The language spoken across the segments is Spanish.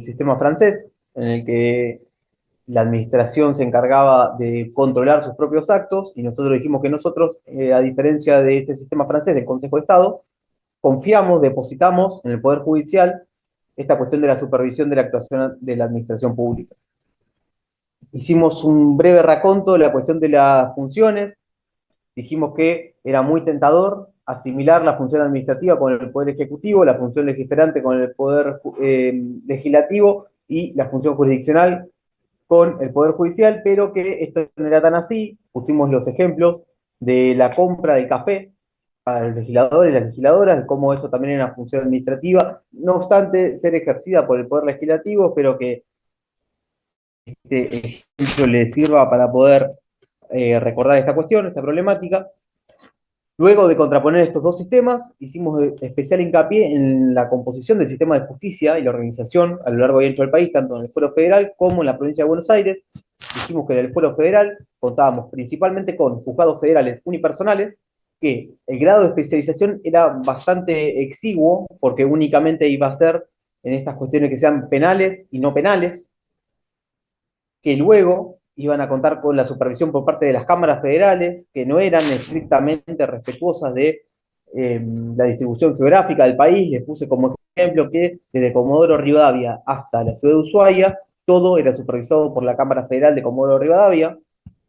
sistema francés, en el que la administración se encargaba de controlar sus propios actos, y nosotros dijimos que nosotros, a diferencia de este sistema francés del Consejo de Estado, confiamos, depositamos en el Poder Judicial esta cuestión de la supervisión de la actuación de la administración pública. Hicimos un breve raconto de la cuestión de las funciones, dijimos que era muy tentador asimilar la función administrativa con el Poder Ejecutivo, la función legislante con el Poder Legislativo y la función jurisdiccional con el Poder Judicial, pero que esto no era tan así. Pusimos los ejemplos de la compra de café para los legisladores y las legisladoras, de cómo eso también era una función administrativa, no obstante ser ejercida por el Poder Legislativo, pero que este ejemplo le sirva para poder recordar esta cuestión, esta problemática. Luego de contraponer estos dos sistemas, hicimos especial hincapié en la composición del sistema de justicia y la organización a lo largo y ancho del país, tanto en el Fuero Federal como en la provincia de Buenos Aires. Dijimos que en el Fuero Federal contábamos principalmente con juzgados federales unipersonales, que el grado de especialización era bastante exiguo, porque únicamente iba a ser en estas cuestiones que sean penales y no penales, que luego iban a contar con la supervisión por parte de las cámaras federales, que no eran estrictamente respetuosas de la distribución geográfica del país. Les puse como ejemplo que desde Comodoro Rivadavia hasta la ciudad de Ushuaia, todo era supervisado por la Cámara Federal de Comodoro Rivadavia,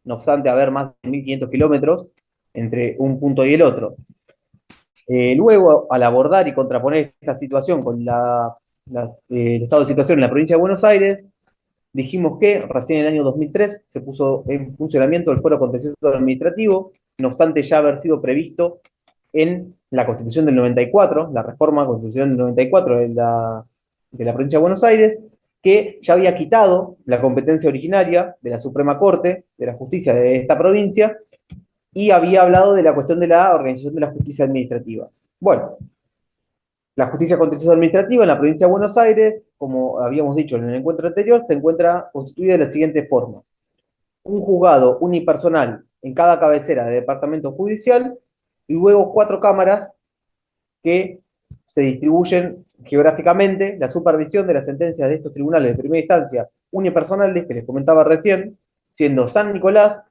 no obstante haber más de 1.500 kilómetros entre un punto y el otro. Luego, al abordar y contraponer esta situación con el estado de situación en la provincia de Buenos Aires, dijimos que recién en el año 2003 se puso en funcionamiento el Fuero Contencioso Administrativo, no obstante ya haber sido previsto en la Constitución del 94, la reforma Constitución del 94 de la provincia de Buenos Aires, que ya había quitado la competencia originaria de la Suprema Corte de la Justicia de esta provincia y había hablado de la cuestión de la organización de la justicia administrativa. Bueno, la justicia contencioso administrativa en la provincia de Buenos Aires, como habíamos dicho en el encuentro anterior, se encuentra constituida de la siguiente forma: un juzgado unipersonal en cada cabecera de departamento judicial y luego 4 cámaras que se distribuyen geográficamente la supervisión de las sentencias de estos tribunales de primera instancia unipersonales que les comentaba recién, siendo San Nicolás,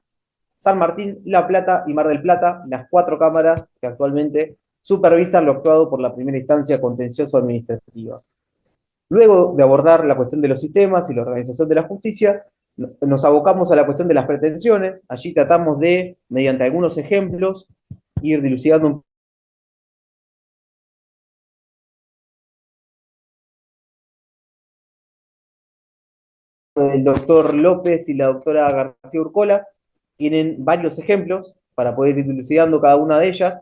San Martín, La Plata y Mar del Plata las 4 cámaras que actualmente supervisan lo actuado por la primera instancia contencioso-administrativa. Luego de abordar la cuestión de los sistemas y la organización de la justicia, nos abocamos a la cuestión de las pretensiones. Allí tratamos de, mediante algunos ejemplos, ir dilucidando un poco. El doctor López y la doctora García Urcola tienen varios ejemplos para poder ir dilucidando cada una de ellas,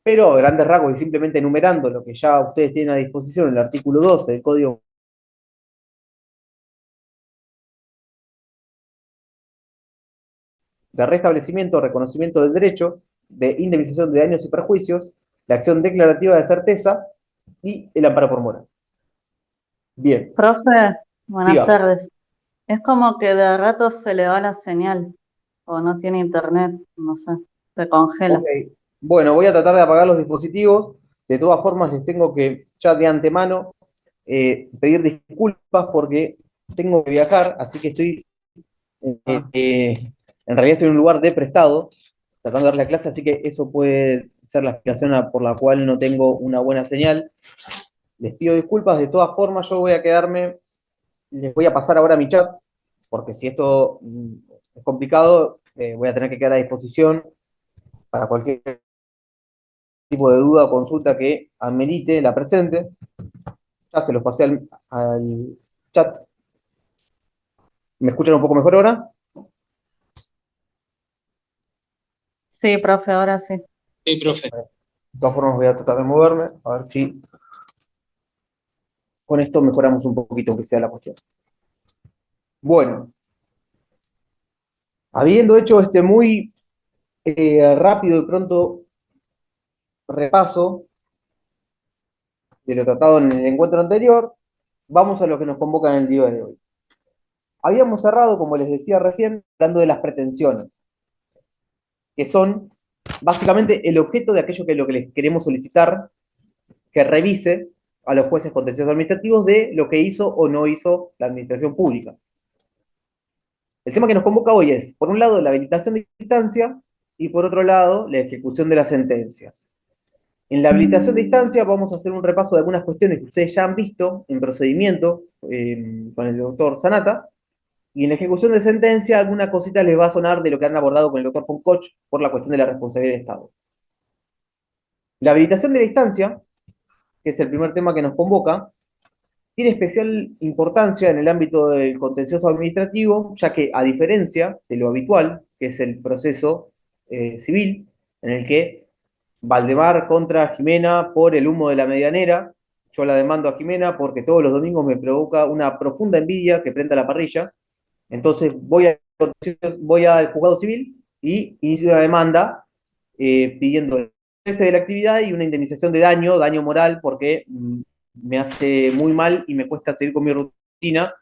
pero a grandes rasgos y simplemente enumerando lo que ya ustedes tienen a disposición en el artículo 12 del Código de restablecimiento o reconocimiento del derecho, de indemnización de daños y perjuicios, la acción declarativa de certeza y el amparo por mora. Bien, Profe, buenas diga. tardes. Es como que de rato se le va la señal o no tiene internet, no sé, se Ok, congela. bueno, voy a tratar de apagar los dispositivos. De todas formas, les tengo que ya de antemano pedir disculpas porque tengo que viajar, así que estoy, en realidad estoy en un lugar de prestado, tratando de dar la clase, así que eso puede ser la explicación por la cual no tengo una buena señal. Les pido disculpas, de todas formas yo voy a quedarme, les voy a pasar ahora mi chat, porque si esto es complicado, voy a tener que quedar a disposición para cualquier tipo de duda o consulta que amerite la presente. Ya se los pasé al chat. ¿Me escuchan un poco mejor ahora? Sí, profe, ahora sí. Sí, profe. De todas formas voy a tratar de moverme, a ver si con esto mejoramos un poquito, aunque sea la cuestión. Bueno, habiendo hecho este muy rápido y pronto repaso de lo tratado en el encuentro anterior, vamos a lo que nos convoca en el día de hoy. Habíamos cerrado, como les decía recién, hablando de las pretensiones, que son básicamente el objeto de aquello que lo que les queremos solicitar que revise a los jueces contenciosos administrativos de lo que hizo o no hizo la administración pública. El tema que nos convoca hoy es, por un lado, la habilitación de instancia y por otro lado, la ejecución de las sentencias. En la habilitación de instancia vamos a hacer un repaso de algunas cuestiones que ustedes ya han visto en procedimiento con el doctor Sanata, y en la ejecución de sentencia alguna cosita les va a sonar de lo que han abordado con el doctor Foncoch por la cuestión de la responsabilidad del Estado. La habilitación de la instancia, que es el primer tema que nos convoca, tiene especial importancia en el ámbito del contencioso administrativo, ya que a diferencia de lo habitual, que es el proceso civil, en el que Valdemar contra Jimena por el humo de la medianera, yo la demando a Jimena porque todos los domingos me provoca una profunda envidia que prenda la parrilla, entonces voy al juzgado civil y inicio una demanda pidiendo el cese de la actividad y una indemnización de daño moral, porque me hace muy mal y me cuesta seguir con mi rutina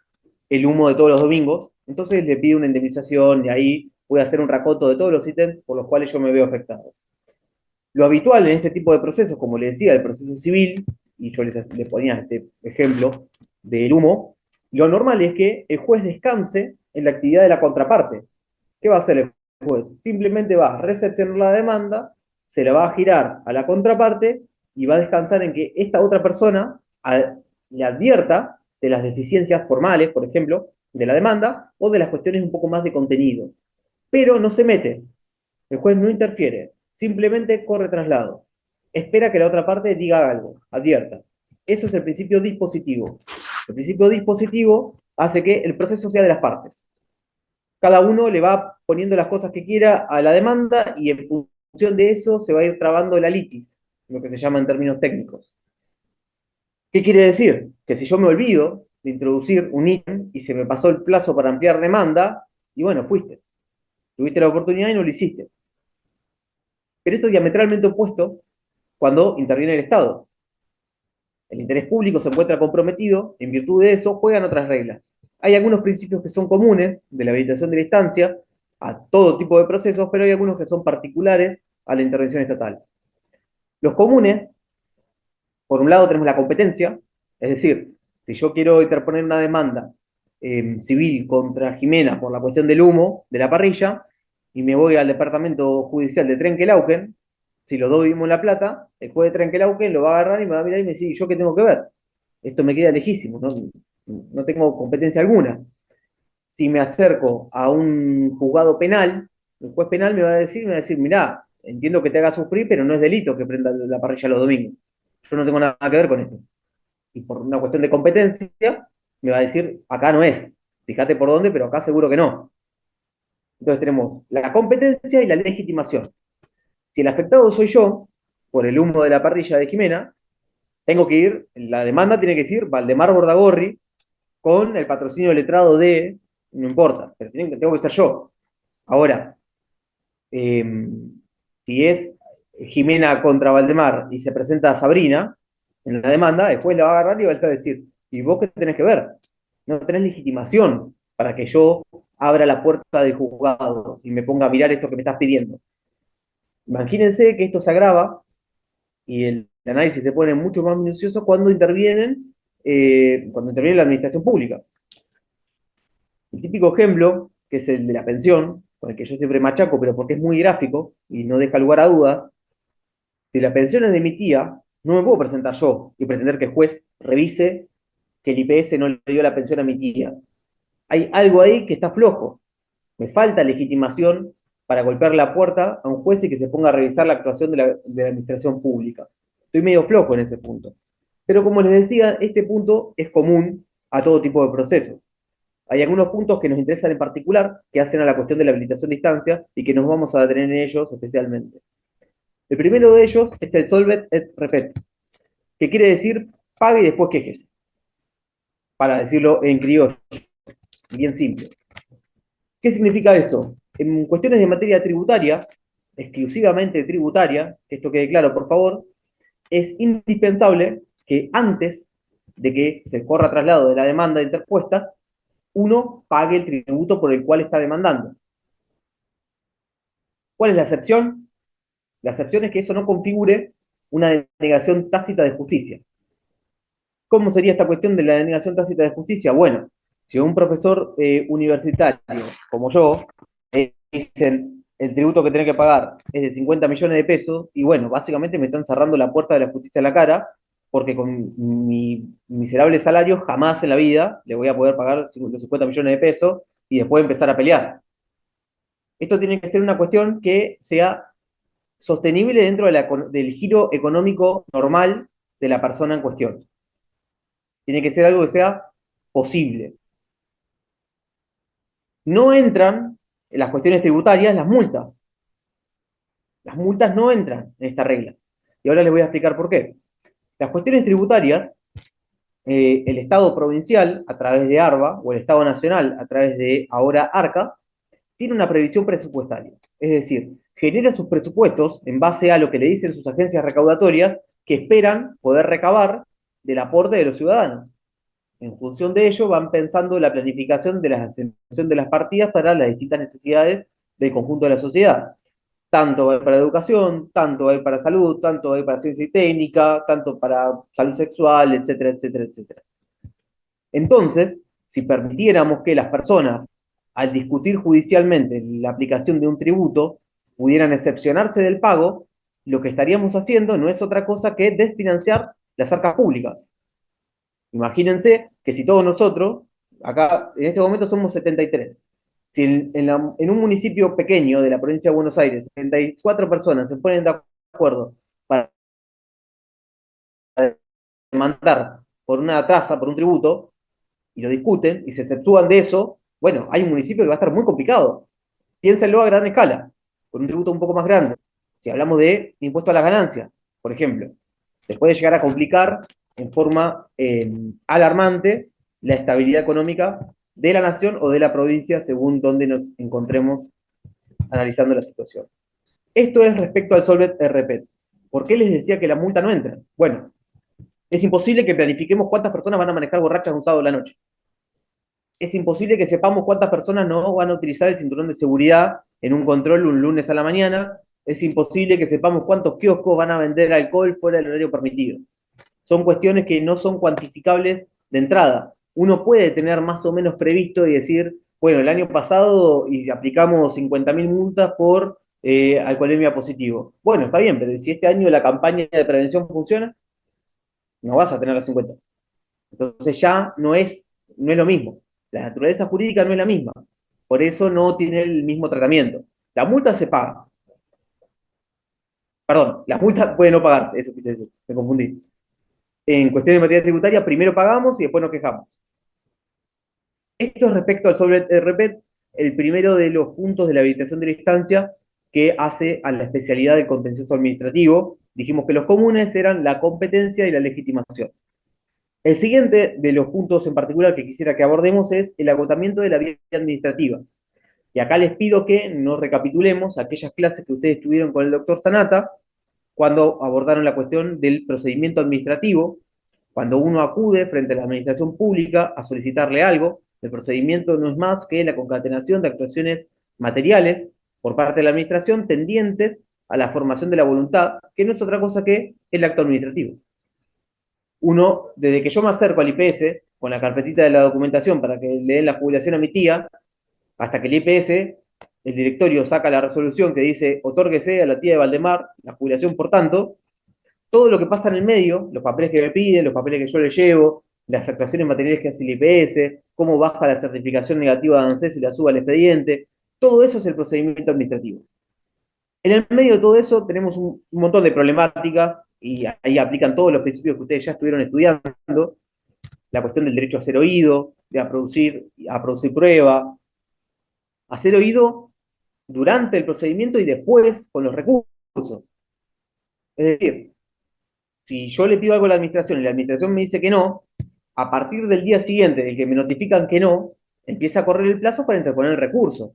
el humo de todos los domingos. Entonces le pido una indemnización y ahí voy a hacer un racoto de todos los ítems por los cuales yo me veo afectado. Lo habitual en este tipo de procesos, como le decía, el proceso civil, y yo les ponía este ejemplo del humo, lo normal es que el juez descanse en la actividad de la contraparte. ¿Qué va a hacer el juez? Simplemente va a recepcionar la demanda, se la va a girar a la contraparte y va a descansar en que esta otra persona le advierta de las deficiencias formales, por ejemplo, de la demanda o de las cuestiones un poco más de contenido. Pero no se mete, el juez no interfiere, simplemente corre traslado. Espera que la otra parte diga algo, advierta. Eso es el principio dispositivo. El principio dispositivo hace que el proceso sea de las partes. Cada uno le va poniendo las cosas que quiera a la demanda y en función de eso se va a ir trabando la litis, lo que se llama en términos técnicos. ¿Qué quiere decir? Que si yo me olvido de introducir un ítem y se me pasó el plazo para ampliar demanda, y bueno, fuiste. Tuviste la oportunidad y no lo hiciste. Pero esto es diametralmente opuesto cuando interviene el Estado. El interés público se encuentra comprometido, en virtud de eso juegan otras reglas. Hay algunos principios que son comunes de la habilitación de la instancia a todo tipo de procesos, pero hay algunos que son particulares a la intervención estatal. Los comunes, por un lado tenemos la competencia, es decir, si yo quiero interponer una demanda civil contra Jimena por la cuestión del humo de la parrilla, y me voy al departamento judicial de Trenquelauquen, si los dos vivimos en La Plata, el juez de Trenquelauquen lo va a agarrar y me va a mirar y me dice, ¿y yo qué tengo que ver? Esto me queda lejísimo, no tengo competencia alguna. Si me acerco a un juzgado penal, el juez penal me va a decir, mirá, entiendo que te haga sufrir, pero no es delito que prenda la parrilla los domingos. Yo no tengo nada que ver con esto. Y por una cuestión de competencia, me va a decir, acá no es. Fíjate por dónde, pero acá seguro que no. Entonces tenemos la competencia y la legitimación. Si el afectado soy yo, por el humo de la parrilla de Jimena, tengo que ir, la demanda tiene que decir Valdemar Bordagorri con el patrocinio letrado de, no importa, pero tengo que ser yo. Ahora, eh, si es Jimena contra Valdemar y se presenta a Sabrina en la demanda, después le va a agarrar y va a decir, ¿y vos qué tenés que ver? No tenés legitimación para que yo abra la puerta del juzgado y me ponga a mirar esto que me estás pidiendo. Imagínense que esto se agrava y el análisis se pone mucho más minucioso cuando interviene la administración pública. El típico ejemplo, que es el de la pensión, con el que yo siempre machaco, pero porque es muy gráfico y no deja lugar a dudas, si la pensión es de mi tía, no me puedo presentar yo y pretender que el juez revise que el IPS no le dio la pensión a mi tía. Hay algo ahí que está flojo. Me falta legitimación para golpear la puerta a un juez y que se ponga a revisar la actuación de la administración pública. Estoy medio flojo en ese punto. Pero como les decía, este punto es común a todo tipo de procesos. Hay algunos puntos que nos interesan en particular, que hacen a la cuestión de la habilitación de instancia y que nos vamos a detener en ellos especialmente. El primero de ellos es el solvet et repet, que quiere decir pague y después quéjese, para decirlo en criollo, bien simple. ¿Qué significa esto? En cuestiones de materia tributaria, exclusivamente tributaria, que esto quede claro por favor, es indispensable que antes de que se corra traslado de la demanda interpuesta, uno pague el tributo por el cual está demandando. ¿Cuál es la excepción? La excepción es que eso no configure una denegación tácita de justicia. ¿Cómo sería esta cuestión de la denegación tácita de justicia? Bueno, si un profesor universitario como yo dicen el tributo que tiene que pagar es de 50 millones de pesos, y bueno, básicamente me están cerrando la puerta de la justicia en la cara, porque con mi miserable salario jamás en la vida le voy a poder pagar los 50 millones de pesos y después empezar a pelear. Esto tiene que ser una cuestión que sea sostenible dentro del giro económico normal de la persona en cuestión. Tiene que ser algo que sea posible. No entran en las cuestiones tributarias las multas. Las multas no entran en esta regla. Y ahora les voy a explicar por qué. Las cuestiones tributarias, el Estado provincial, a través de ARBA, o el Estado nacional, a través de ahora ARCA, tiene una previsión presupuestaria. Es decir, genera sus presupuestos en base a lo que le dicen sus agencias recaudatorias que esperan poder recabar del aporte de los ciudadanos. En función de ello, van pensando la planificación de la asignación de las partidas para las distintas necesidades del conjunto de la sociedad. Tanto hay para educación, tanto hay para salud, tanto hay para ciencia y técnica, tanto para salud sexual, etcétera, etcétera, etcétera. Entonces, si permitiéramos que las personas, al discutir judicialmente la aplicación de un tributo, pudieran excepcionarse del pago, lo que estaríamos haciendo no es otra cosa que desfinanciar las arcas públicas. Imagínense que si todos nosotros, acá en este momento somos 73, si en un municipio pequeño de la provincia de Buenos Aires, 74 personas se ponen de acuerdo para demandar por una tasa, por un tributo, y lo discuten y se exceptúan de eso, bueno, hay un municipio que va a estar muy complicado. Piénsenlo a gran escala, con un tributo un poco más grande. Si hablamos de impuesto a las ganancias, por ejemplo, se puede llegar a complicar en forma alarmante la estabilidad económica de la nación o de la provincia según donde nos encontremos analizando la situación. Esto es respecto al Solvet RP. ¿Por qué les decía que la multa no entra? Bueno, es imposible que planifiquemos cuántas personas van a manejar borrachas un sábado de la noche. Es imposible que sepamos cuántas personas no van a utilizar el cinturón de seguridad en un control un lunes a la mañana. Es imposible que sepamos cuántos kioscos van a vender alcohol fuera del horario permitido. Son cuestiones que no son cuantificables de entrada. Uno puede tener más o menos previsto y decir, bueno, el año pasado y aplicamos 50.000 multas por alcoholemia positivo. Bueno, está bien, pero si este año la campaña de prevención funciona, no vas a tener las 50. Entonces ya no es lo mismo. La naturaleza jurídica no es la misma. Por eso no tiene el mismo tratamiento. La multa se paga. Perdón, la multa puede no pagarse, eso quise decir, me confundí. En cuestión de materia tributaria, primero pagamos y después nos quejamos. Esto es respecto al sobre RPET, el primero de los puntos de la habilitación de la instancia que hace a la especialidad del contencioso administrativo. Dijimos que los comunes eran la competencia y la legitimación. El siguiente de los puntos en particular que quisiera que abordemos es el agotamiento de la vía administrativa. Y acá les pido que nos recapitulemos aquellas clases que ustedes tuvieron con el doctor Sanata, cuando abordaron la cuestión del procedimiento administrativo, cuando uno acude frente a la administración pública a solicitarle algo. El procedimiento no es más que la concatenación de actuaciones materiales por parte de la administración tendientes a la formación de la voluntad, que no es otra cosa que el acto administrativo. Uno, desde que yo me acerco al IPS con la carpetita de la documentación para que le den la jubilación a mi tía, hasta que el IPS, el directorio saca la resolución que dice otórguese a la tía de Valdemar la jubilación, por tanto, todo lo que pasa en el medio, los papeles que me piden, los papeles que yo le llevo, las actuaciones materiales que hace el IPS, cómo baja la certificación negativa de ANSES y la suba al expediente, todo eso es el procedimiento administrativo. En el medio de todo eso tenemos un montón de problemáticas y ahí aplican todos los principios que ustedes ya estuvieron estudiando, la cuestión del derecho a ser oído, de a producir prueba, a ser oído durante el procedimiento y después con los recursos. Es decir, si yo le pido algo a la administración y la administración me dice que no, a partir del día siguiente del que me notifican que no, empieza a correr el plazo para interponer el recurso.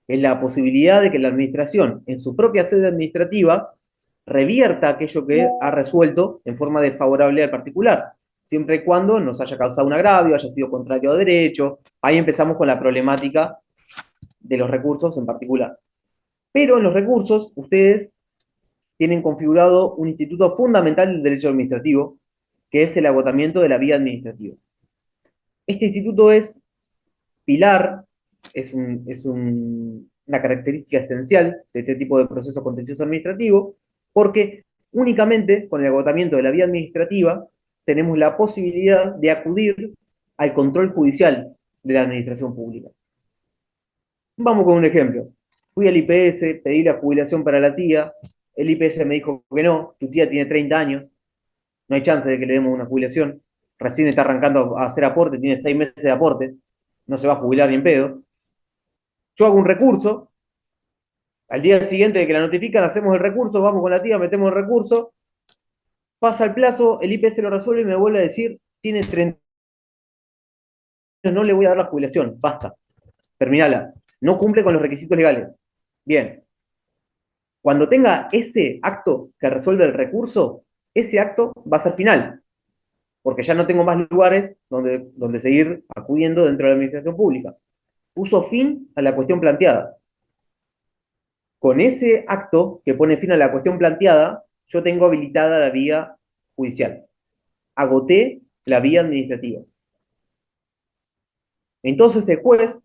Es la posibilidad de que la administración, en su propia sede administrativa, revierta aquello que ha resuelto en forma desfavorable al particular, siempre y cuando nos haya causado un agravio, haya sido contrario a derecho. Ahí empezamos con la problemática de los recursos en particular. Pero en los recursos, ustedes tienen configurado un instituto fundamental del derecho administrativo, que es el agotamiento de la vía administrativa. Este instituto es pilar, una característica esencial de este tipo de proceso contencioso administrativo, porque únicamente con el agotamiento de la vía administrativa tenemos la posibilidad de acudir al control judicial de la administración pública. Vamos con un ejemplo. Fui al IPS, pedí la jubilación para la tía, el IPS me dijo que no, tu tía tiene 30 años, no hay chance de que le demos una jubilación, recién está arrancando a hacer aporte, tiene 6 meses de aporte, no se va a jubilar ni en pedo. Yo hago un recurso, al día siguiente de que la notifican, hacemos el recurso, vamos con la tía, metemos el recurso, pasa el plazo, el IPS lo resuelve y me vuelve a decir, tiene 30 años, no le voy a dar la jubilación, basta, terminala, no cumple con los requisitos legales. Bien, cuando tenga ese acto que resuelve el recurso, ese acto va a ser final, porque ya no tengo más lugares donde seguir acudiendo dentro de la administración pública. Puso fin a la cuestión planteada. Con ese acto que pone fin a la cuestión planteada, yo tengo habilitada la vía judicial. Agoté la vía administrativa. Entonces el juez,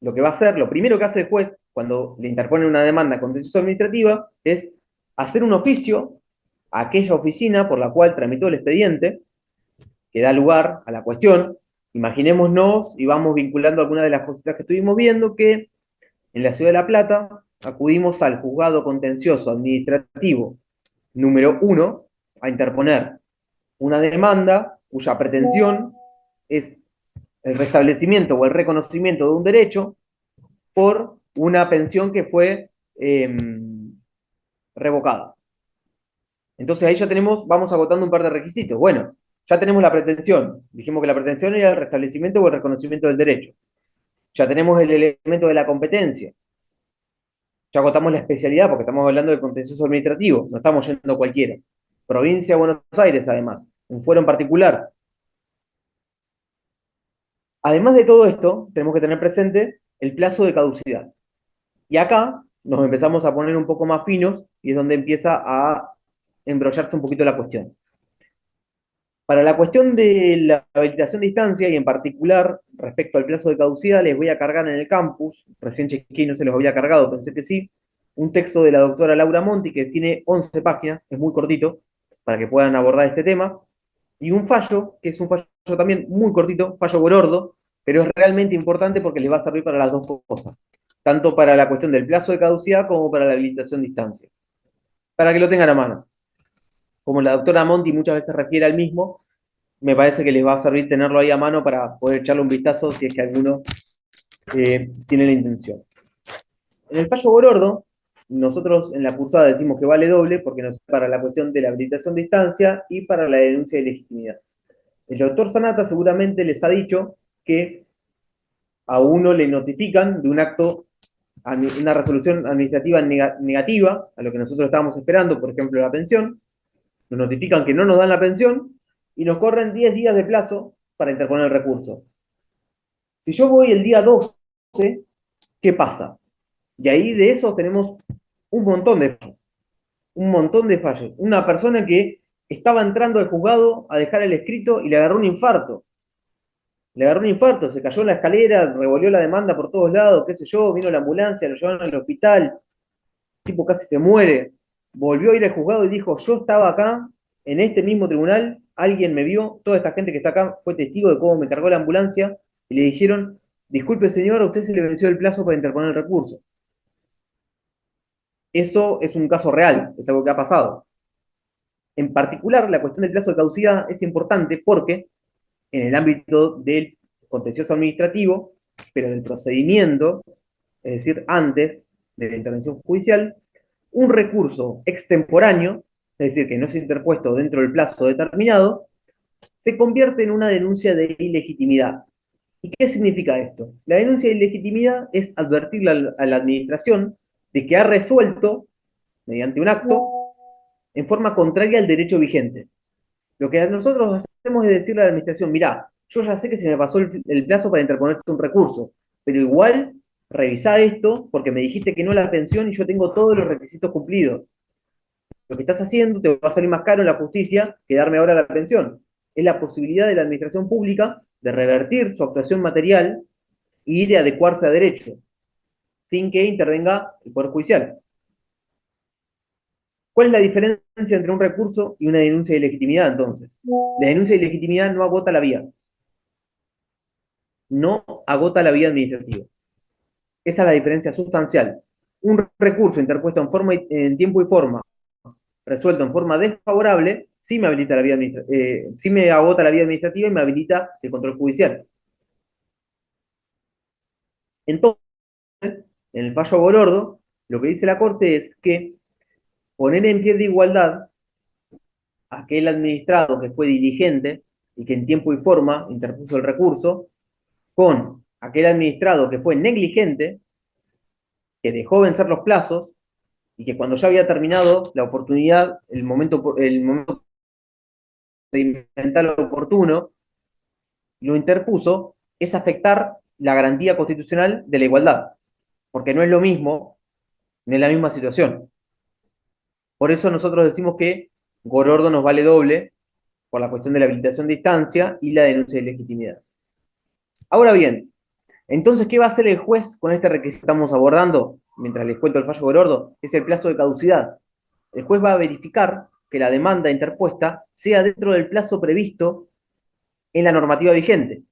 lo que va a hacer, lo primero que hace el juez cuando le interpone una demanda contenciosa administrativa es hacer un oficio a aquella oficina por la cual tramitó el expediente, que da lugar a la cuestión. Imaginémonos, y vamos vinculando algunas de las cositas que estuvimos viendo, que en la Ciudad de La Plata acudimos al juzgado contencioso administrativo número 1 a interponer una demanda cuya pretensión es el restablecimiento o el reconocimiento de un derecho por una pensión que fue revocada. Entonces ahí ya vamos agotando un par de requisitos. Bueno, ya tenemos la pretensión. Dijimos que la pretensión era el restablecimiento o el reconocimiento del derecho. Ya tenemos el elemento de la competencia. Ya agotamos la especialidad porque estamos hablando del contencioso administrativo. No estamos yendo a cualquiera. Provincia de Buenos Aires, además. Un fuero en particular. Además de todo esto, tenemos que tener presente el plazo de caducidad. Y acá nos empezamos a poner un poco más finos y es donde empieza a embrollarse un poquito la cuestión. Para la cuestión de la habilitación de instancia y en particular respecto al plazo de caducidad, les voy a cargar en el campus, recién chequeé y no se los había cargado, pensé que sí, un texto de la doctora Laura Monti que tiene 11 páginas, es muy cortito, para que puedan abordar este tema, y un fallo, que es un fallo también muy cortito, fallo gordo, pero es realmente importante porque les va a servir para las dos cosas, tanto para la cuestión del plazo de caducidad como para la habilitación de instancia, para que lo tengan a mano. Como la doctora Monti muchas veces refiere al mismo, me parece que les va a servir tenerlo ahí a mano para poder echarle un vistazo si es que alguno tiene la intención. En el fallo gordo, nosotros en la cursada decimos que vale doble porque nos para la cuestión de la habilitación de instancia y para la denuncia de ilegitimidad. El doctor Sanata seguramente les ha dicho que a uno le notifican de un acto, una resolución administrativa negativa a lo que nosotros estábamos esperando, por ejemplo, la pensión, nos notifican que no nos dan la pensión y nos corren 10 días de plazo para interponer el recurso. Si yo voy el día 12, ¿qué pasa? Y ahí de eso tenemos un montón de fallos. Un montón de fallos. Una persona que estaba entrando al juzgado a dejar el escrito y le agarró un infarto. Le agarró un infarto, se cayó en la escalera, revolvió la demanda por todos lados, qué sé yo, vino la ambulancia, lo llevaron al hospital, el tipo casi se muere. Volvió a ir al juzgado y dijo, yo estaba acá, en este mismo tribunal, alguien me vio, toda esta gente que está acá fue testigo de cómo me cargó la ambulancia, y le dijeron, disculpe señor, a usted se le venció el plazo para interponer el recurso. Eso es un caso real, es algo que ha pasado. En particular, la cuestión del plazo de caducidad es importante porque en el ámbito del contencioso administrativo, pero del procedimiento, es decir, antes de la intervención judicial, un recurso extemporáneo, es decir, que no es interpuesto dentro del plazo determinado, se convierte en una denuncia de ilegitimidad. ¿Y qué significa esto? La denuncia de ilegitimidad es advertirle a la administración de que ha resuelto, mediante un acto, en forma contraria al derecho vigente. Lo que nosotros hacemos es decirle a la administración, mirá, yo ya sé que se me pasó el plazo para interponerte un recurso, pero igual revisá esto porque me dijiste que no la pensión y yo tengo todos los requisitos cumplidos. Lo que estás haciendo te va a salir más caro en la justicia que darme ahora la pensión. Es la posibilidad de la administración pública de revertir su actuación material y de adecuarse a derecho, sin que intervenga el Poder Judicial. ¿Cuál es la diferencia entre un recurso y una denuncia de ilegitimidad, entonces? La denuncia de ilegitimidad no agota la vía. No agota la vía administrativa. Esa es la diferencia sustancial. Un recurso interpuesto en tiempo y forma, resuelto en forma desfavorable, sí me habilita la vía sí me agota la vía administrativa y me habilita el control judicial. Entonces, en el fallo Gorordo, lo que dice la Corte es que poner en pie de igualdad a aquel administrado que fue diligente y que en tiempo y forma interpuso el recurso, con aquel administrado que fue negligente, que dejó vencer los plazos y que cuando ya había terminado la oportunidad, el momento procedimental oportuno, lo interpuso, es afectar la garantía constitucional de la igualdad, porque no es lo mismo, no es la misma situación. Por eso nosotros decimos que Gorordo nos vale doble por la cuestión de la habilitación de instancia y la denuncia de legitimidad. Ahora bien, entonces, ¿qué va a hacer el juez con este requisito que estamos abordando? Mientras les cuento el fallo Gorordo, es el plazo de caducidad. El juez va a verificar que la demanda interpuesta sea dentro del plazo previsto en la normativa vigente.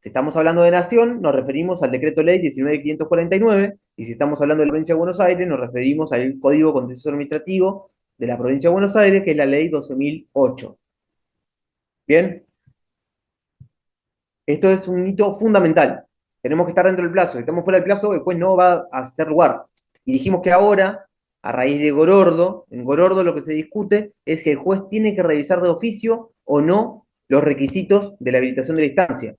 Si estamos hablando de nación, nos referimos al decreto ley 19.549, y si estamos hablando de la provincia de Buenos Aires, nos referimos al Código Contencioso Administrativo de la provincia de Buenos Aires, que es la ley 12.008. Bien, esto es un hito fundamental. Tenemos que estar dentro del plazo. Si estamos fuera del plazo, el juez no va a hacer lugar. Y dijimos que ahora, a raíz de Gorordo, en Gorordo lo que se discute es si el juez tiene que revisar de oficio o no los requisitos de la habilitación de la instancia.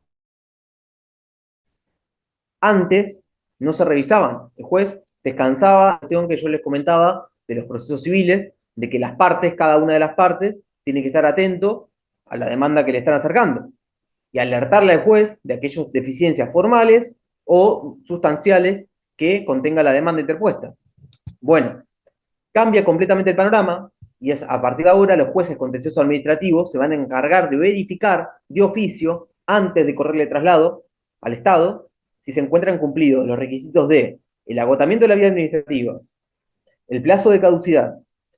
Antes no se revisaban. El juez descansaba la cuestión que yo les comentaba de los procesos civiles, de que las partes, cada una de las partes, tiene que estar atento a la demanda que le están acercando y alertarle al juez de aquellas deficiencias formales o sustanciales que contenga la demanda interpuesta. Bueno, cambia completamente el panorama y es a partir de ahora los jueces contenciosos administrativos se van a encargar de verificar de oficio, antes de correrle traslado al Estado, si se encuentran cumplidos los requisitos de el agotamiento de la vía administrativa, el plazo de caducidad,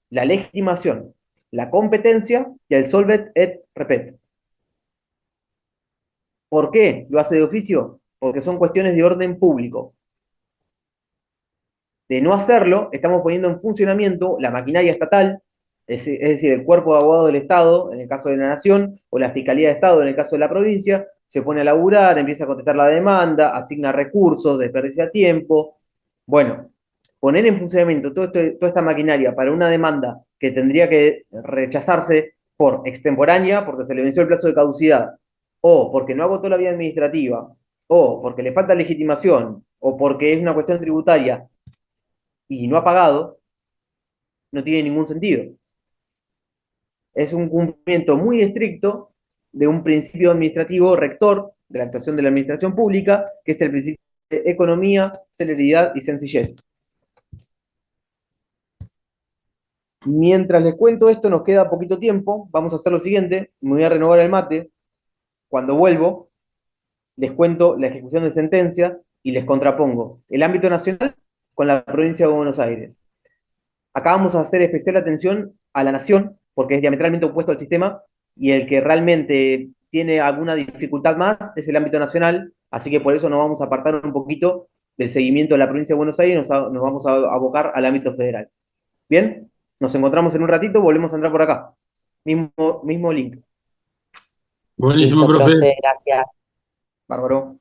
la legitimación, la competencia y el solvet et repet. ¿Por qué lo hace de oficio? Porque son cuestiones de orden público. De no hacerlo, estamos poniendo en funcionamiento la maquinaria estatal, es decir, el cuerpo de abogados del Estado, en el caso de la Nación, o la Fiscalía de Estado, en el caso de la provincia, se pone a laburar, empieza a contestar la demanda, asigna recursos, desperdicia tiempo. Bueno, poner en funcionamiento toda esta maquinaria para una demanda que tendría que rechazarse por extemporánea, porque se le venció el plazo de caducidad, o porque no agotó la vía administrativa, o porque le falta legitimación, o porque es una cuestión tributaria y no ha pagado, no tiene ningún sentido. Es un cumplimiento muy estricto de un principio administrativo rector de la actuación de la administración pública, que es el principio de economía, celeridad y sencillez. Mientras les cuento esto, nos queda poquito tiempo. Vamos a hacer lo siguiente: me voy a renovar el mate. Cuando vuelvo, les cuento la ejecución de sentencias y les contrapongo el ámbito nacional con la provincia de Buenos Aires. Acá vamos a hacer especial atención a la nación, porque es diametralmente opuesto al sistema, y el que realmente tiene alguna dificultad más es el ámbito nacional, así que por eso nos vamos a apartar un poquito del seguimiento de la provincia de Buenos Aires y nos vamos a abocar al ámbito federal. Bien, nos encontramos en un ratito, volvemos a entrar por acá. Mismo link. Buenísimo, Listo, profe. profe, gracias. Bárbaro.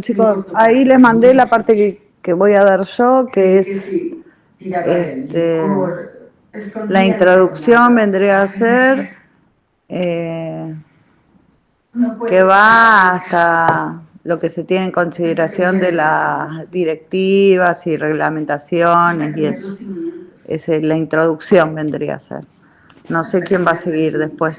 Chicos, ahí les mandé la parte que voy a dar yo, que es la introducción vendría a ser que va hasta lo que se tiene en consideración de las directivas y reglamentaciones y eso. La introducción vendría a ser. No sé quién va a seguir después.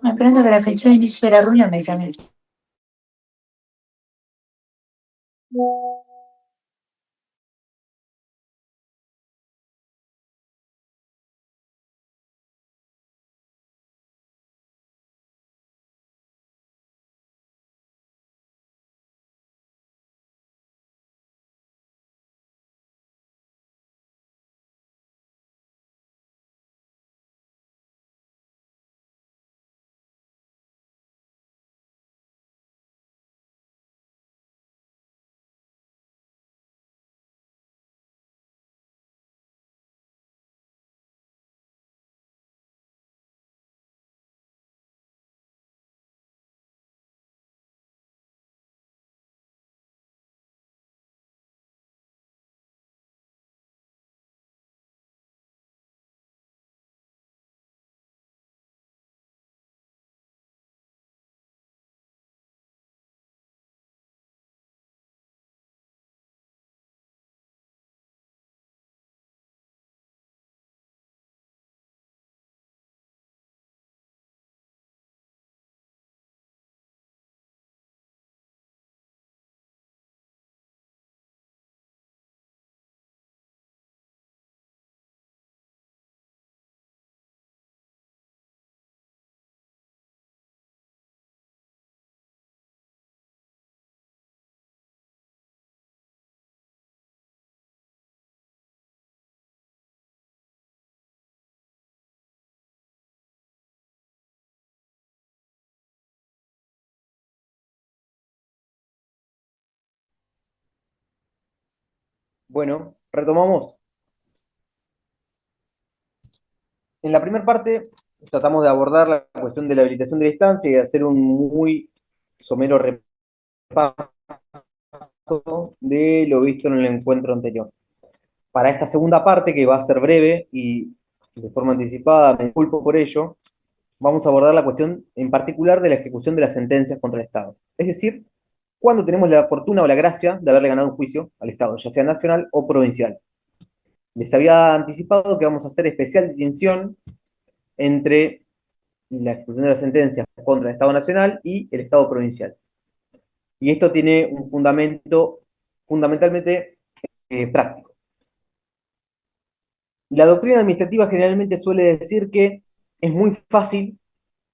Esperando che la fecha di inizio della riunione mi chiami. Bueno, retomamos. En la primera parte tratamos de abordar la cuestión de la habilitación de la instancia y de hacer un muy somero repaso de lo visto en el encuentro anterior. Para esta segunda parte, que va a ser breve y de forma anticipada, me disculpo por ello, vamos a abordar la cuestión en particular de la ejecución de las sentencias contra el Estado. Es decir, cuando tenemos la fortuna o la gracia de haberle ganado un juicio al Estado, ya sea nacional o provincial. Les había anticipado que vamos a hacer especial distinción entre la ejecución de las sentencias contra el Estado nacional y el Estado provincial. Y esto tiene un fundamento fundamentalmente práctico. La doctrina administrativa generalmente suele decir que es muy fácil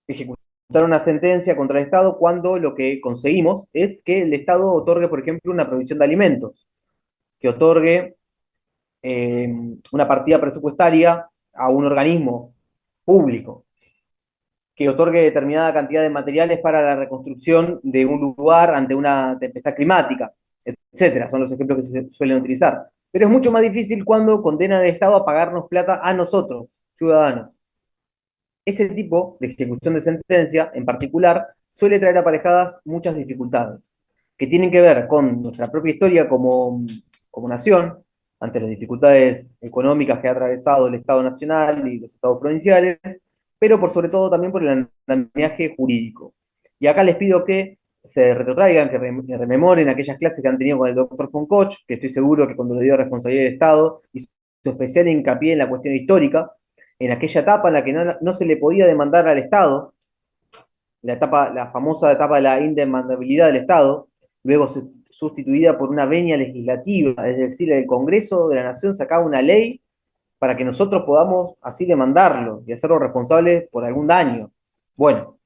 ejecutar una sentencia contra el Estado cuando lo que conseguimos es que el Estado otorgue, por ejemplo, una provisión de alimentos, que otorgue una partida presupuestaria a un organismo público, que otorgue determinada cantidad de materiales para la reconstrucción de un lugar ante una tempestad climática, etcétera. Son los ejemplos que se suelen utilizar. Pero es mucho más difícil cuando condenan al Estado a pagarnos plata a nosotros, ciudadanos. Ese tipo de ejecución de sentencia, en particular, suele traer aparejadas muchas dificultades, que tienen que ver con nuestra propia historia como nación, ante las dificultades económicas que ha atravesado el Estado nacional y los estados provinciales, pero por sobre todo también por el andamiaje jurídico. Y acá les pido que se retrotraigan, que rememoren aquellas clases que han tenido con el doctor Foncoch, que estoy seguro que cuando le dio responsabilidad del Estado hizo especial hincapié en la cuestión histórica, en aquella etapa en la que no se le podía demandar al Estado, la famosa etapa de la indemandabilidad del Estado, luego sustituida por una venia legislativa, es decir, el Congreso de la Nación sacaba una ley para que nosotros podamos así demandarlo y hacerlo responsable por algún daño. Bueno,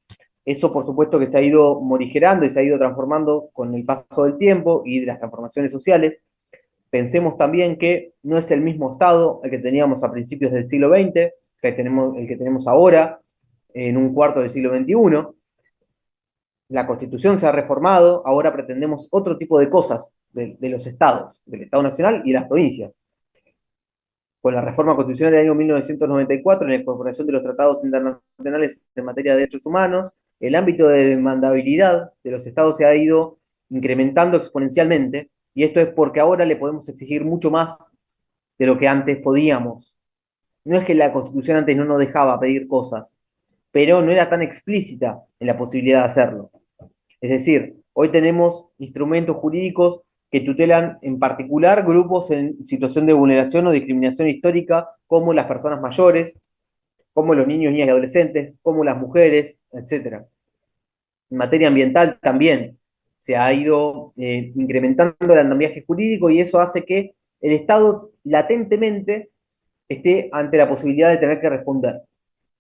eso por supuesto que se ha ido morigerando y se ha ido transformando con el paso del tiempo y de las transformaciones sociales. Pensemos también que no es el mismo Estado el que teníamos a principios del siglo XX, el que tenemos ahora, en un cuarto del siglo XXI. La Constitución se ha reformado, ahora pretendemos otro tipo de cosas de los estados, del Estado Nacional y de las provincias. Con la reforma constitucional del año 1994, en la incorporación de los tratados internacionales en materia de derechos humanos, el ámbito de demandabilidad de los estados se ha ido incrementando exponencialmente, y esto es porque ahora le podemos exigir mucho más de lo que antes podíamos. No es que la Constitución antes no nos dejaba pedir cosas, pero no era tan explícita en la posibilidad de hacerlo. Es decir, hoy tenemos instrumentos jurídicos que tutelan en particular grupos en situación de vulneración o discriminación histórica, como las personas mayores, como los niños, niñas y adolescentes, como las mujeres, etc. En materia ambiental también se ha ido incrementando el andamiaje jurídico y eso hace que el Estado latentemente esté ante la posibilidad de tener que responder,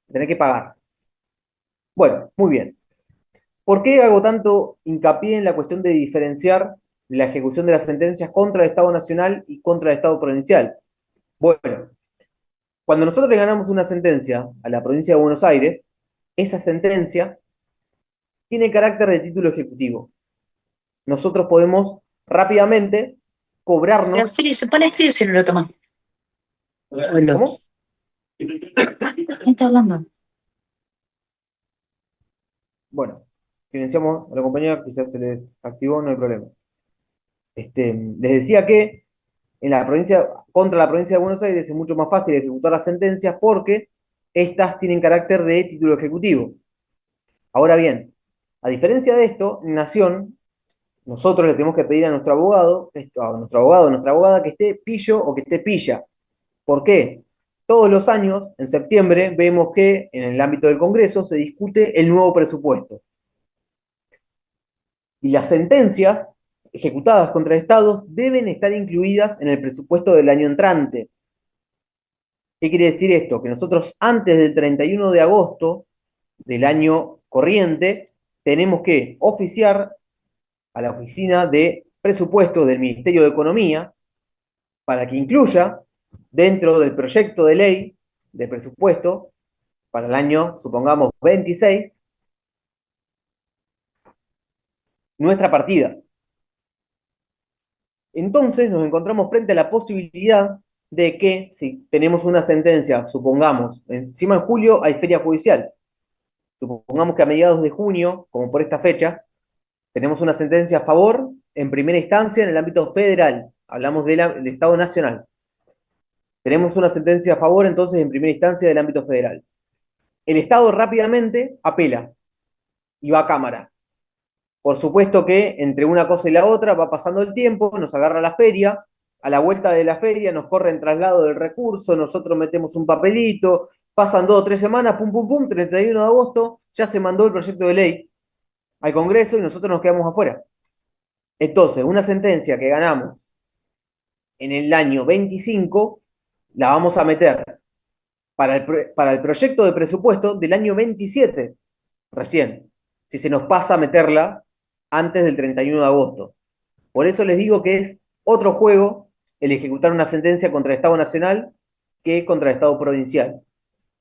de tener que pagar. Bueno, muy bien. ¿Por qué hago tanto hincapié en la cuestión de diferenciar la ejecución de las sentencias contra el Estado Nacional y contra el Estado Provincial? Bueno, cuando nosotros le ganamos una sentencia a la provincia de Buenos Aires, esa sentencia tiene carácter de título ejecutivo. Nosotros podemos rápidamente Se, cobrarnos. frío, se pone frío si no lo tomas. ¿Cómo? ¿Quién está hablando? Bueno, silenciamos a la compañía, quizás se les activó, no hay problema. Les decía que en la provincia, contra la provincia de Buenos Aires es mucho más fácil ejecutar las sentencias porque estas tienen carácter de título ejecutivo. Ahora bien, a diferencia de esto, en Nación, nosotros le tenemos que pedir a nuestro abogado, a nuestra abogada, que esté pillo o que esté pilla. ¿Por qué? Todos los años, en septiembre, vemos que en el ámbito del Congreso se discute el nuevo presupuesto. Y las sentencias ejecutadas contra estados deben estar incluidas en el presupuesto del año entrante. ¿Qué quiere decir esto? Que nosotros antes del 31 de agosto del año corriente tenemos que oficiar a la oficina de presupuesto del Ministerio de Economía para que incluya dentro del proyecto de ley de presupuesto para el año, supongamos, 26, nuestra partida. Entonces nos encontramos frente a la posibilidad de que si tenemos una sentencia, supongamos, encima de julio hay feria judicial, supongamos que a mediados de junio, como por esta fecha, tenemos una sentencia a favor en primera instancia en el ámbito federal, hablamos del Estado Nacional. Tenemos una sentencia a favor entonces en primera instancia del ámbito federal. El Estado rápidamente apela y va a Cámara. Por supuesto que entre una cosa y la otra va pasando el tiempo, nos agarra la feria, a la vuelta de la feria nos corre en traslado del recurso, nosotros metemos un papelito, pasan 2 o 3 semanas, pum, pum, pum, 31 de agosto, ya se mandó el proyecto de ley al Congreso y nosotros nos quedamos afuera. Entonces, una sentencia que ganamos en el año 25, la vamos a meter para el proyecto de presupuesto del año 27, recién, si se nos pasa a meterla antes del 31 de agosto. Por eso les digo que es otro juego el ejecutar una sentencia contra el Estado Nacional que contra el Estado Provincial.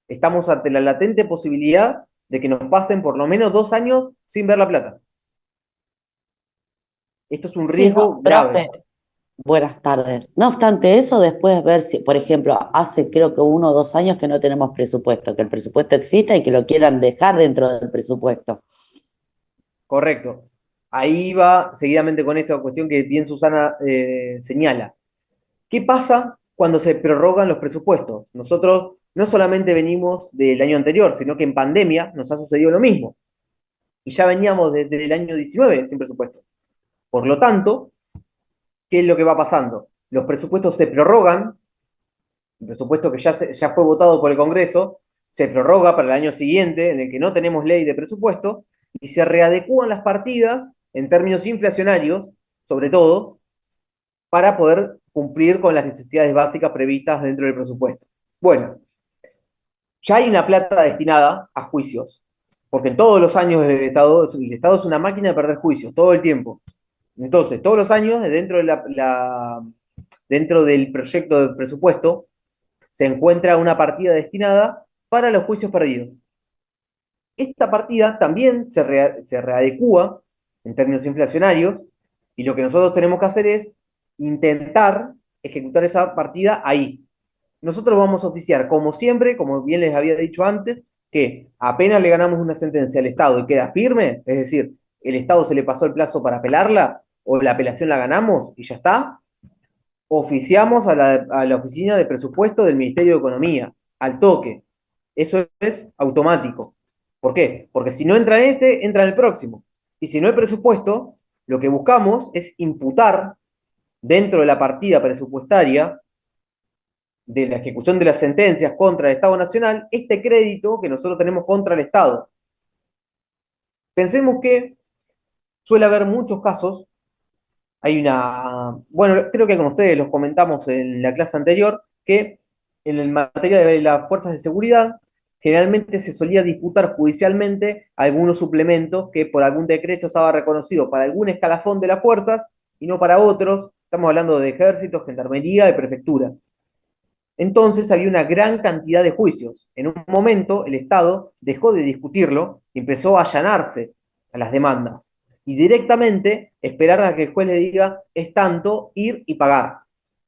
Estamos ante la latente posibilidad de que nos pasen por lo menos 2 años sin ver la plata. Esto es un Sí, no riesgo grave. obstante, buenas tardes. No obstante eso, después ver si, por ejemplo, hace creo que 1 o 2 años que no tenemos presupuesto, que el presupuesto exista y que lo quieran dejar dentro del presupuesto. Correcto. Ahí va seguidamente con esta cuestión que bien Susana señala. ¿Qué pasa cuando se prorrogan los presupuestos? Nosotros no solamente venimos del año anterior, sino que en pandemia nos ha sucedido lo mismo. Y ya veníamos desde el año 19 sin presupuesto. Por lo tanto, ¿qué es lo que va pasando? Los presupuestos se prorrogan, el presupuesto que ya fue votado por el Congreso, se prorroga para el año siguiente, en el que no tenemos ley de presupuesto, y se readecúan las partidas en términos inflacionarios, sobre todo, para poder cumplir con las necesidades básicas previstas dentro del presupuesto. Bueno, ya hay una plata destinada a juicios, porque en todos los años el Estado es una máquina de perder juicios, todo el tiempo. Entonces, todos los años, dentro del proyecto de presupuesto, se encuentra una partida destinada para los juicios perdidos. Esta partida también se readecúa en términos inflacionarios, y lo que nosotros tenemos que hacer es intentar ejecutar esa partida ahí. Nosotros vamos a oficiar, como siempre, como bien les había dicho antes, que apenas le ganamos una sentencia al Estado y queda firme, es decir, el Estado se le pasó el plazo para apelarla, o la apelación la ganamos y ya está, oficiamos a la oficina de presupuesto del Ministerio de Economía, al toque. Eso es automático. ¿Por qué? Porque si no entra en este, entra en el próximo. Y si no hay presupuesto, lo que buscamos es imputar dentro de la partida presupuestaria de la ejecución de las sentencias contra el Estado Nacional este crédito que nosotros tenemos contra el Estado. Pensemos que suele haber muchos casos. Bueno, creo que con ustedes los comentamos en la clase anterior, que en el materia de las fuerzas de seguridad, generalmente se solía disputar judicialmente algunos suplementos que por algún decreto estaba reconocido para algún escalafón de las fuerzas y no para otros. Estamos hablando de ejército, gendarmería y prefectura. Entonces había una gran cantidad de juicios. En un momento el Estado dejó de discutirlo y empezó a allanarse a las demandas y directamente esperar a que el juez le diga es tanto, ir y pagar.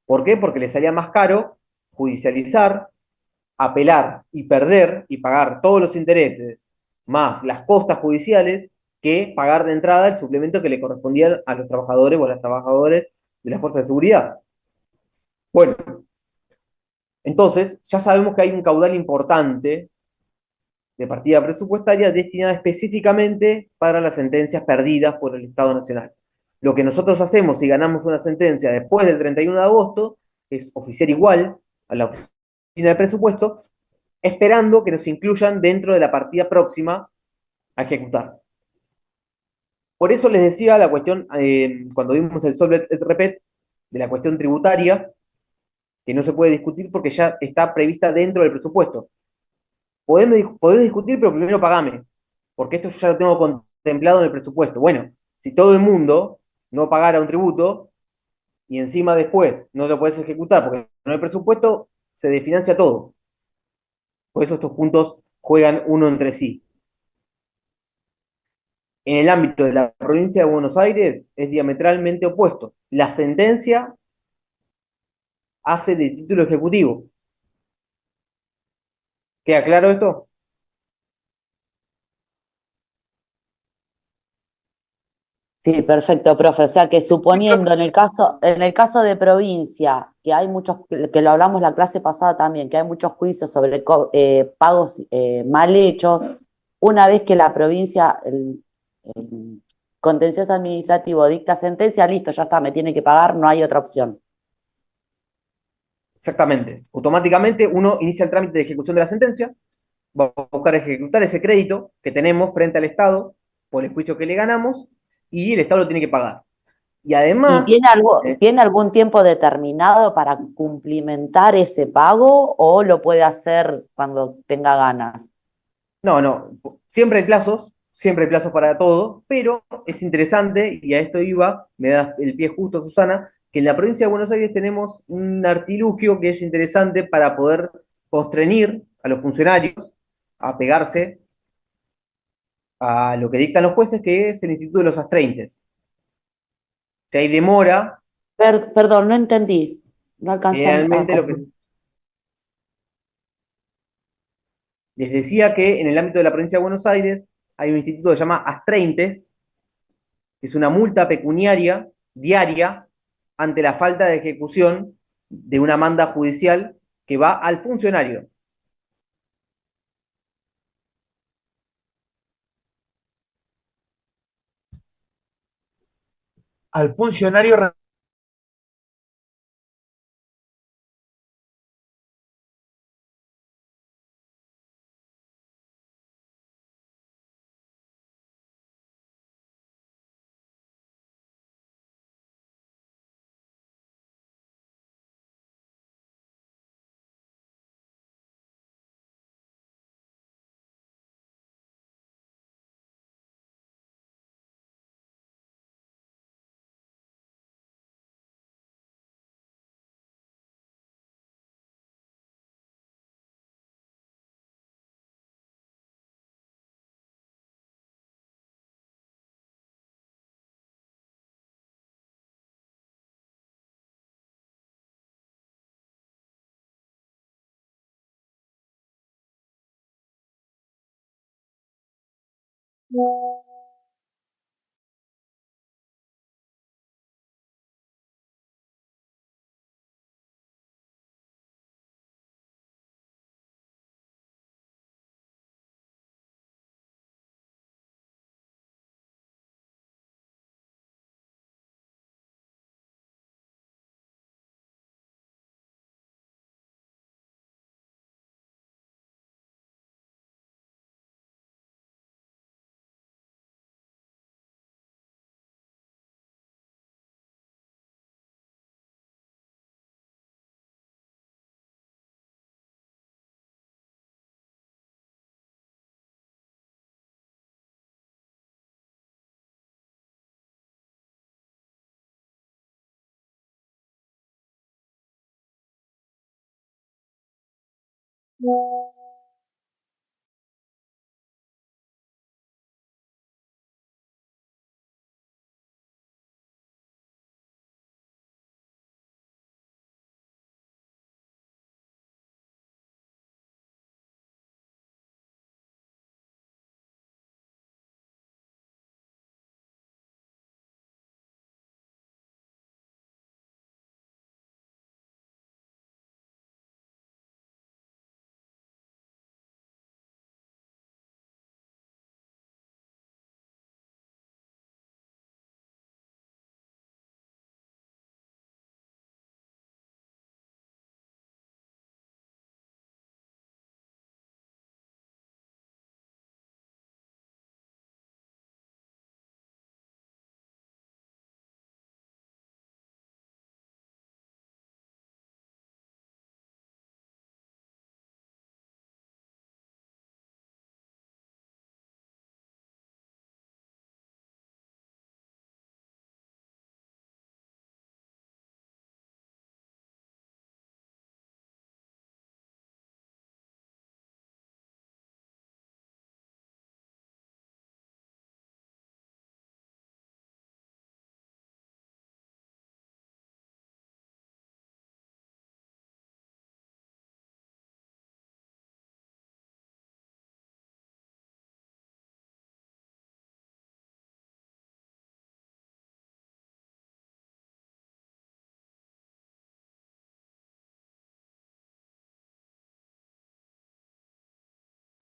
¿Por qué? Porque le salía más caro judicializar, apelar y perder y pagar todos los intereses más las costas judiciales que pagar de entrada el suplemento que le correspondía a los trabajadores o a las trabajadoras de las fuerzas de seguridad. Bueno, entonces ya sabemos que hay un caudal importante de partida presupuestaria destinada específicamente para las sentencias perdidas por el Estado Nacional. Lo que nosotros hacemos si ganamos una sentencia después del 31 de agosto es oficiar igual a la oficina de presupuesto, esperando que nos incluyan dentro de la partida próxima a ejecutar. Por eso les decía la cuestión, cuando vimos el Solve et Repet, de la cuestión tributaria, que no se puede discutir porque ya está prevista dentro del presupuesto. Podés discutir, pero primero pagame, porque esto yo ya lo tengo contemplado en el presupuesto. Bueno, si todo el mundo no pagara un tributo y encima después no lo podés ejecutar porque no hay presupuesto, se desfinancia todo. Por eso estos puntos juegan uno entre sí. En el ámbito de la provincia de Buenos Aires es diametralmente opuesto. la sentencia hace de título ejecutivo. ¿Queda claro esto? Sí, perfecto, profe. O sea que suponiendo en el caso de provincia, que hay muchos, que lo hablamos la clase pasada también, que hay muchos juicios sobre pagos mal hechos, una vez que la provincia, el contencioso administrativo dicta sentencia, listo, ya está, me tiene que pagar, no hay otra opción. Exactamente. Automáticamente uno inicia el trámite de ejecución de la sentencia, va a buscar ejecutar ese crédito que tenemos frente al Estado por el juicio que le ganamos y el Estado lo tiene que pagar. Y ¿Y además, tiene tiene algún tiempo determinado para cumplimentar ese pago o lo puede hacer cuando tenga ganas? no, no, siempre hay plazos para todo, pero es interesante, y a esto iba, me da el pie justo, Susana, que en la provincia de Buenos Aires tenemos un artilugio que es interesante para poder constreñir a los funcionarios a pegarse a lo que dictan los jueces, que es el Instituto de los Astreintes. Si hay demora, Perdón, no entendí. No alcancé a generalmente lo que comprender. les decía que en el ámbito de la provincia de Buenos Aires hay un instituto que se llama Astreintes, que es una multa pecuniaria diaria ante la falta de ejecución de una manda judicial que va al funcionario. Al funcionario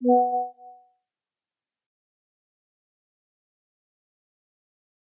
Chao.